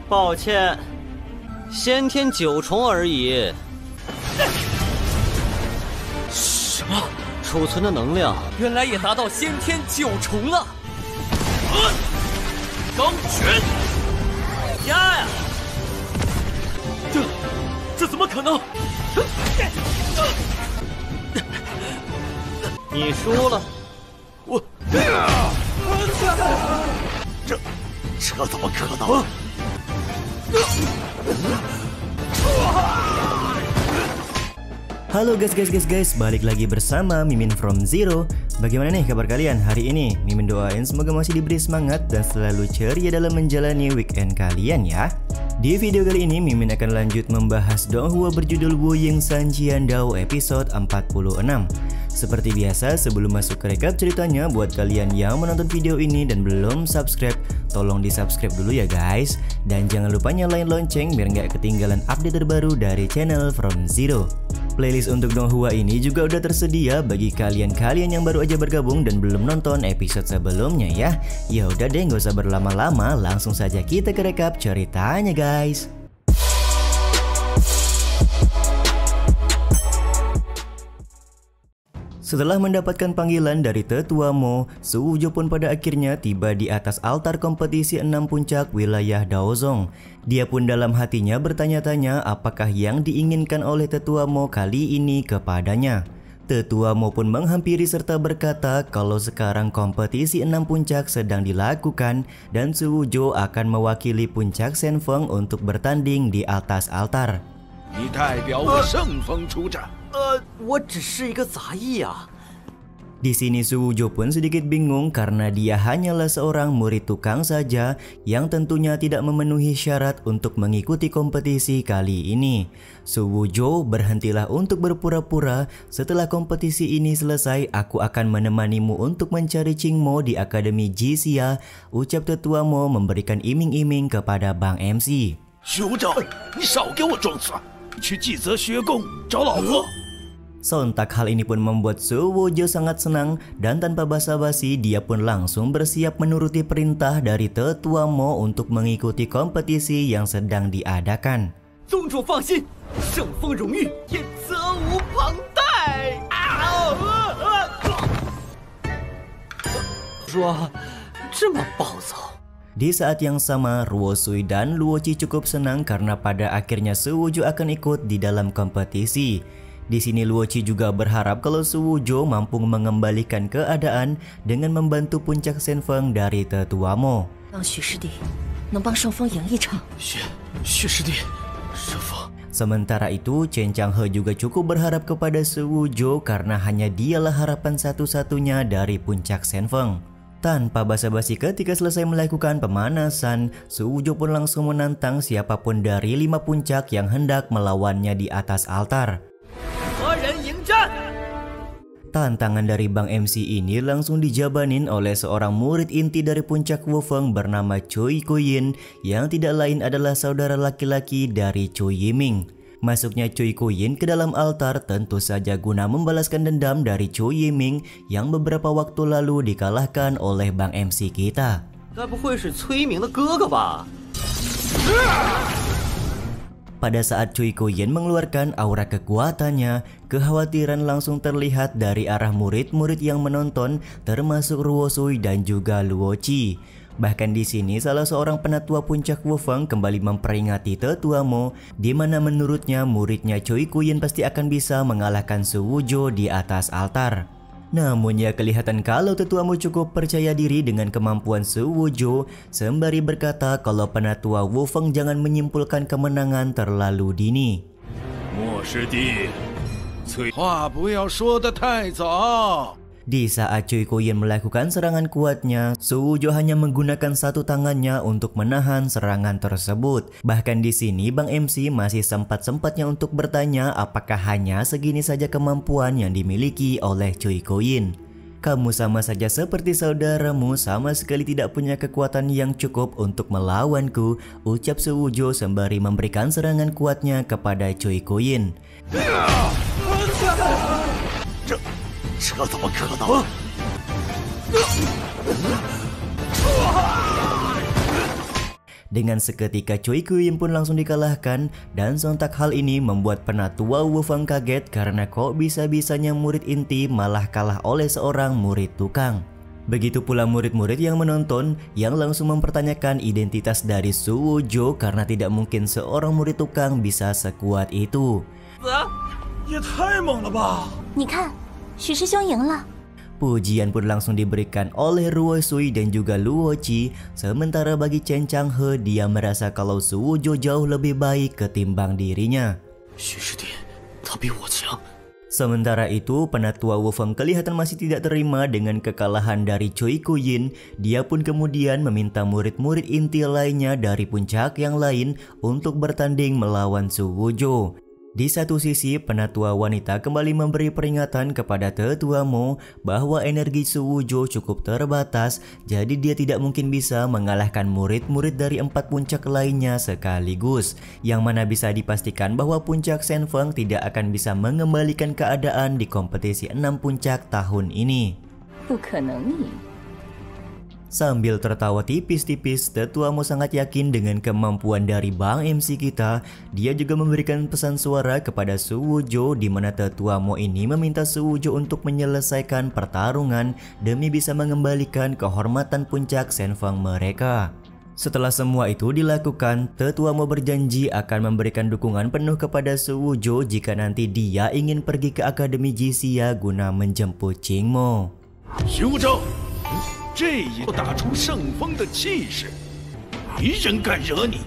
抱歉，先天9重而已。什么？储存的能量原来也达到先天9重了！钢拳！加呀！这怎么可能？你输了。我，这怎么可能？Halo guys, balik lagi bersama Mimin from Zero. Bagaimana nih kabar kalian hari ini? Mimin doain semoga masih diberi semangat dan selalu ceria dalam menjalani weekend kalian ya. Di video kali ini Mimin akan lanjut membahas Donghua berjudul Wu Ying Sanjian Dao episode 46. Seperti biasa, sebelum masuk ke recap ceritanya, buat kalian yang menonton video ini dan belum subscribe, tolong di subscribe dulu ya guys. Dan jangan lupa nyalain lonceng biar nggak ketinggalan update terbaru dari channel From Zero. Playlist untuk Donghua ini juga udah tersedia bagi kalian-kalian yang baru aja bergabung dan belum nonton episode sebelumnya ya. Ya udah deh, nggak usah berlama-lama, langsung saja kita ke recap ceritanya guys. Setelah mendapatkan panggilan dari Tetua Mo, Su Wujo pun pada akhirnya tiba di atas altar kompetisi 6 puncak wilayah Daozong. Dia pun dalam hatinya bertanya-tanya apakah yang diinginkan oleh Tetua Mo kali ini kepadanya. Tetua Mo pun menghampiri serta berkata kalau sekarang kompetisi 6 puncak sedang dilakukan dan Su Wujo akan mewakili puncak Shenfeng untuk bertanding di atas altar. 我只是一个杂役啊。 Di sini Su Wujo pun sedikit bingung karena dia hanyalah seorang murid tukang saja yang tentunya tidak memenuhi syarat untuk mengikuti kompetisi kali ini. Su Wujo, berhentilah untuk berpura-pura. Setelah kompetisi ini selesai, aku akan menemanimu untuk mencari Qing Mo di Akademi Jixia, ucap Tetua Mo memberikan iming-iming kepada Bang MC. 酋长，你少给我装蒜，去纪泽学宫找老婆。 Sontak hal ini pun membuat Su Wujo sangat senang dan tanpa basa-basi dia pun langsung bersiap menuruti perintah dari Tetua Mo untuk mengikuti kompetisi yang sedang diadakan. 宗主放心，圣风荣誉也责无旁贷。说这么暴躁。 Di saat yang sama, Ruo Sui dan Luo Qi cukup senang karena pada akhirnya Su Wujo akan ikut di dalam kompetisi. Di sini Luo Qi juga berharap kalau Su Wujo mampu mengembalikan keadaan dengan membantu puncak Shenfeng dari Tetua Mo. Sementara itu, Chen Changhe juga cukup berharap kepada Su Wujo karena hanya dialah harapan satu-satunya dari puncak Shenfeng. Tanpa basa-basi ketika selesai melakukan pemanasan, Su Wujo pun langsung menantang siapapun dari 5 puncak yang hendak melawannya di atas altar. Tantangan dari Bang MC ini langsung dijabanin oleh seorang murid inti dari puncak Wufeng bernama Cui Kuyin yang tidak lain adalah saudara laki-laki dari Cui Yiming. Masuknya Cui Kuyin ke dalam altar tentu saja guna membalaskan dendam dari Cui Yiming yang beberapa waktu lalu dikalahkan oleh Bang MC kita. Pada saat Cui Kuyin mengeluarkan aura kekuatannya, kekhawatiran langsung terlihat dari arah murid-murid yang menonton termasuk Ruo Sui dan juga Luo Qi. Bahkan di sini salah seorang penatua puncak Wufeng kembali memperingati Tetua Mo di mana menurutnya muridnya Cui Kuyin pasti akan bisa mengalahkan Su Wujo di atas altar. Namun ya kelihatan kalau Tetua Mo cukup percaya diri dengan kemampuan Su Wujo sembari berkata kalau penatua Wufeng jangan menyimpulkan kemenangan terlalu dini. Di saat Cui Kuyin melakukan serangan kuatnya, Su Wujo hanya menggunakan satu tangannya untuk menahan serangan tersebut. Bahkan di sini Bang MC masih sempat-sempatnya untuk bertanya apakah hanya segini saja kemampuan yang dimiliki oleh Cui Kuyin. Kamu sama saja seperti saudaramu, sama sekali tidak punya kekuatan yang cukup untuk melawanku, ucap Su Wujo sembari memberikan serangan kuatnya kepada Cui Kuyin. 这怎么可能？ Dengan seketika Choi Kyu-yin pun langsung dikalahkan dan sontak hal ini membuat penatua Wu Feng kaget karena kok bisa-bisanya murid inti malah kalah oleh seorang murid tukang. Begitu pula murid-murid yang menonton yang langsung mempertanyakan identitas dari Su Wuzhou karena tidak mungkin seorang murid tukang bisa sekuat itu. 也太猛了吧！ 你看，许师兄赢了。 Pujian pun langsung diberikan oleh Ruo Sui dan juga Luo Qi. Sementara bagi Chen Changhe, dia merasa kalau Su Wuzhou jauh lebih baik ketimbang dirinya. 许师弟，他比我强。 Sementara itu, penatua Wu Feng kelihatan masih tidak terima dengan kekalahan dari Choi Kyu-yin. Dia pun kemudian meminta murid-murid inti lainnya dari puncak yang lain untuk bertanding melawan Su Wuzhou. Di satu sisi, penatua wanita kembali memberi peringatan kepada tetua Mo bahwa energi Su Wuzhou cukup terbatas, jadi dia tidak mungkin bisa mengalahkan murid-murid dari 4 puncak lainnya sekaligus. Yang mana bisa dipastikan bahwa puncak Shenfeng tidak akan bisa mengembalikan keadaan di kompetisi 6 puncak tahun ini. 不可能赢。 Sambil tertawa tipis-tipis, tetua Mo sangat yakin dengan kemampuan dari Bang MC kita. Dia juga memberikan pesan suara kepada Su Wuzhou di mana tetua Mo ini meminta Su Wuzhou untuk menyelesaikan pertarungan demi bisa mengembalikan kehormatan puncak Shenfeng mereka. Setelah semua itu dilakukan, tetua Mo berjanji akan memberikan dukungan penuh kepada Su Wuzhou jika nanti dia ingin pergi ke Akademi Jixia guna menjemput Qing Mo. 徐无招，这一打出圣风的气势，没人敢惹你。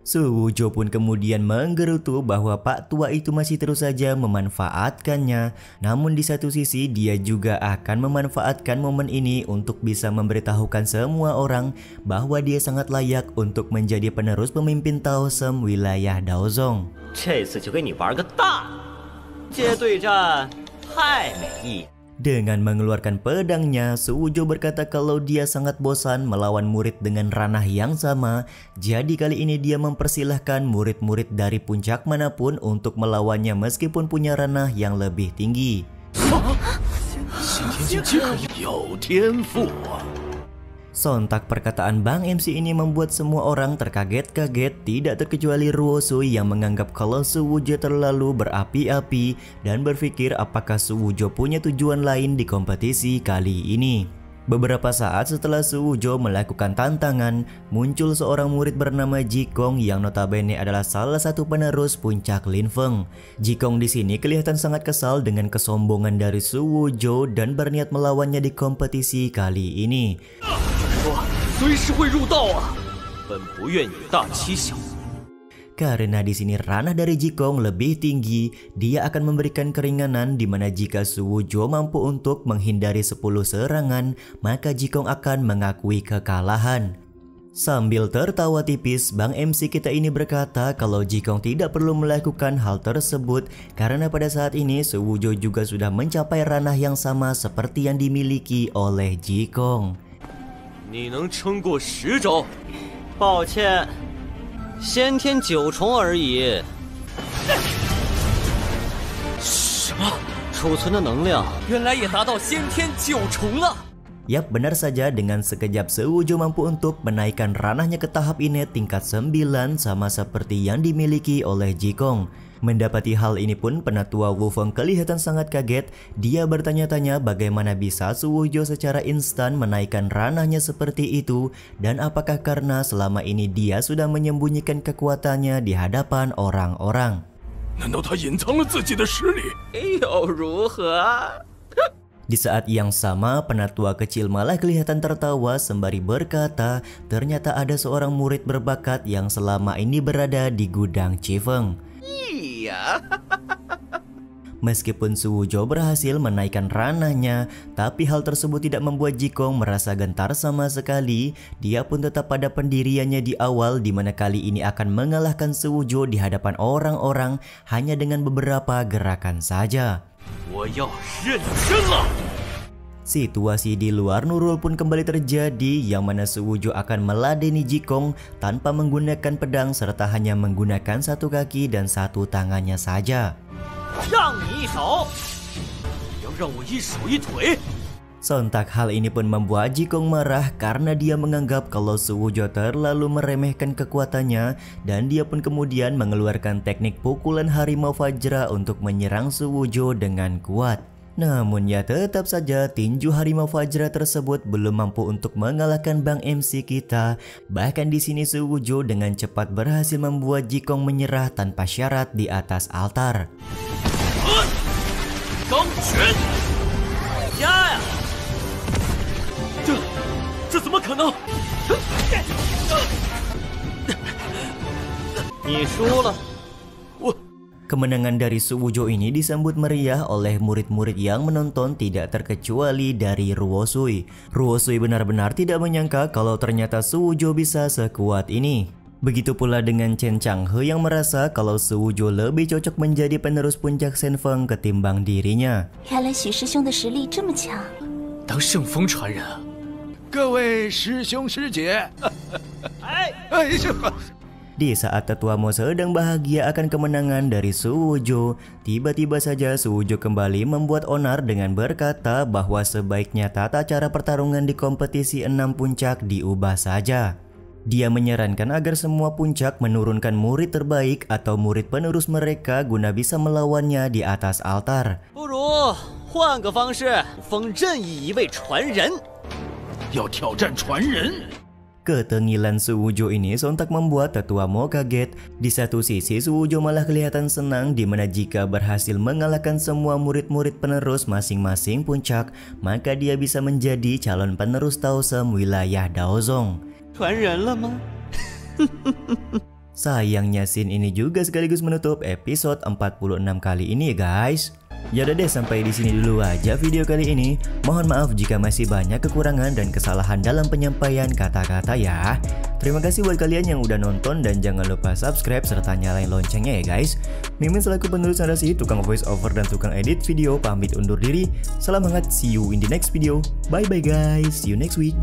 Su Wuzhou pun kemudian menggerutu bahwa Pak Tua itu masih terus saja memanfaatkannya. Namun di satu sisi dia juga akan memanfaatkan momen ini untuk bisa memberitahukan semua orang bahwa dia sangat layak untuk menjadi penerus pemimpin Taosem wilayah Daozong. 这次就给你玩个大的，接对战太美意。 Dengan mengeluarkan pedangnya, Su Wuzhou berkata kalau dia sangat bosan melawan murid dengan ranah yang sama. Jadi kali ini dia mempersilahkan murid-murid dari puncak manapun untuk melawannya meskipun punya ranah yang lebih tinggi. 有天赋啊！ Sontak perkataan Bang MC ini membuat semua orang terkaget-kaget, tidak terkecuali Ruo Sui yang menganggap kalau Su Wuzhou terlalu berapi-api dan berpikir apakah Su Wuzhou punya tujuan lain di kompetisi kali ini. Beberapa saat setelah Su Wuzhou melakukan tantangan, muncul seorang murid bernama Jikong yang notabene adalah salah satu penerus puncak Linfeng. Jikong di sini kelihatan sangat kesal dengan kesombongan dari Su Wuzhou dan berniat melawannya di kompetisi kali ini. 虽是会入道啊，本不愿以大欺小。 Karena di sini ranah dari Jikong lebih tinggi, dia akan memberikan keringanan di mana jika Su Wuzhou mampu untuk menghindari 10 serangan, maka Jikong akan mengakui kekalahan. Sambil tertawa tipis, Bang MC kita ini berkata kalau Jikong tidak perlu melakukan hal tersebut karena pada saat ini Su Wuzhou juga sudah mencapai ranah yang sama seperti yang dimiliki oleh Jikong. 你能撑过10招？抱歉，先天9重而已。什么？储存的能量原来也达到先天9重了！ Yap, benar saja, dengan sekejap Su Wuzhou mampu untuk menaikkan ranahnya ke tahap ini tingkat 9 sama seperti yang dimiliki oleh Jikong. Mendapati hal ini pun penatua Wu Feng kelihatan sangat kaget. Dia bertanya-tanya bagaimana bisa Su Wuzhou secara instan menaikkan ranahnya seperti itu dan apakah karena selama ini dia sudah menyembunyikan kekuatannya di hadapan orang-orang. 难道他隐藏了自己的实力？ 又如何？ Di saat yang sama, penatua kecil malah kelihatan tertawa sembari berkata ternyata ada seorang murid berbakat yang selama ini berada di gudang Qifeng. Iya. Meskipun Su Wuzhou berhasil menaikkan ranahnya, tapi hal tersebut tidak membuat Jikong merasa gentar sama sekali. Dia pun tetap pada pendiriannya di awal di mana kali ini akan mengalahkan Su Wuzhou di hadapan orang-orang hanya dengan beberapa gerakan saja. 我要认真了！ Situasi di luar Nurul pun kembali terjadi yang mana Su Wuzhou akan meladeni Jikong tanpa menggunakan pedang serta hanya menggunakan satu kaki dan satu tangannya saja. 让你一手。你要让我一手一腿？ Sontak hal ini pun membuat Jikong marah karena dia menganggap kalau Suwoo terlalu meremehkan kekuatannya, dan dia pun kemudian mengeluarkan teknik pukulan harimau Fajra untuk menyerang Suwoo dengan kuat. Namun ya tetap saja tinju harimau Fajra tersebut belum mampu untuk mengalahkan Bang MC kita. Bahkan di sini Suwoo dengan cepat berhasil membuat Jikong menyerah tanpa syarat di atas altar. Gangquan! Ya! 这怎么可能？你输了。 Kemenangan dari Suwoo ini disambut meriah oleh murid-murid yang menonton, tidak terkecuali dari Ruosui. Ruosui benar-benar tidak menyangka kalau ternyata Suwoo bisa sekuat ini. Begitu pula dengan Chen Changhe yang merasa kalau Suwoo lebih cocok menjadi penerus puncak Shenfeng ketimbang dirinya. 原来许师兄的实力这么强。 当圣风传人， 各位师兄师姐， 哎， 哎呀！ Di saat tetuamo sedang bahagia akan kemenangan dari Suwoo, tiba-tiba saja Suwoo kembali membuat onar dengan berkata bahwa sebaiknya tata cara pertarungan di kompetisi 6 puncak diubah saja. Dia menyarankan agar semua puncak menurunkan murid terbaik atau murid penerus mereka guna bisa melawannya di atas altar. 不如换个方式封任意一位传人。 要挑战传人。 Ketengilan Suwoo ini sontak membuat tetuamo kaget. Di satu sisi Suwoo malah kelihatan senang di mana jika berhasil mengalahkan semua murid-murid penerus masing-masing puncak, maka dia bisa menjadi calon penerus Taosem wilayah Daozong. 传人了吗？ Sayangnya scene ini juga sekaligus menutup episode 46 kali ini guys. Ya udah deh, sampai di sini dulu aja video kali ini. Mohon maaf jika masih banyak kekurangan dan kesalahan dalam penyampaian kata-kata ya. Terima kasih buat kalian yang udah nonton dan jangan lupa subscribe serta nyalain loncengnya ya guys. Mimin selaku penulis narasi, tukang voice over dan tukang edit video pamit undur diri. Salam hangat, see you in the next video. Bye bye guys, see you next week.